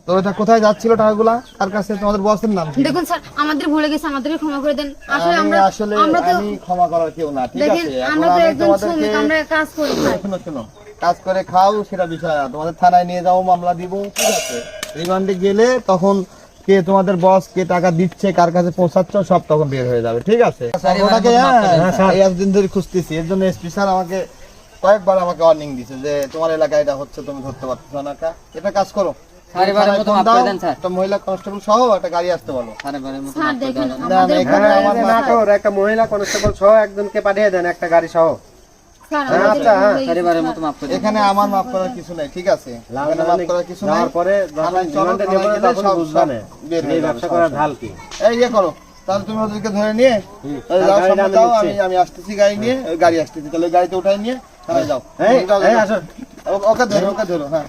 তো এটা কোথায় যাচ্ছিল টাকাগুলা? কার কাছে? তোমাদের বসের নাম কি? দেখুন স্যার, আমাদের ভুলে গেছে, আমাদেরকে ক্ষমা করে দেন। আসলে আমি ক্ষমা করার কেউ না, ঠিক আছে? আমরা তো একজন শ্রমিক, আমরা কাজ করি। শোনো, কাজ করে খাও সেটা বিষয় না, তোমাদের থানায় নিয়ে যাও, মামলা দিব, ঠিক আছে? রিমান্ডে গেলে তখন কে তোমাদের বস, কে টাকা দিচ্ছে, কার কাছে পৌঁছাচ্ছ, সব তখন বের হয়ে যাবে, ঠিক আছে? ওটাকে এই একদিন ধরে খুঁজতেছি, এর জন্য এসপি স্যার আমাকে কয়েকবার আমাকে ওয়ার্নিং দিছে যে তোমার এলাকায় এটা হচ্ছে, তুমি ধরতে পারছো না। এটা কাজ করো, মহিলা কনস্টেবল সহ একটা গাড়ি আসতে বলো। একটা মহিলা কনস্টেবল সহ একজনকে পাঠিয়ে দেন, একটা গাড়ি সহ। এখানে আমার মাফ করার কিছু নাই, ঠিক আছে? মাফ করার কিছু নাই। এই ইয়ে করো, তাহলে তুমি ওদেরকে ধরে নিয়ে যাও, আমি আসতেছি গাড়ি নিয়ে, গাড়ি আসতেছি, তাহলে গাড়িতে উঠাই নিয়ে যাও। ওকে ধরো, হ্যাঁ।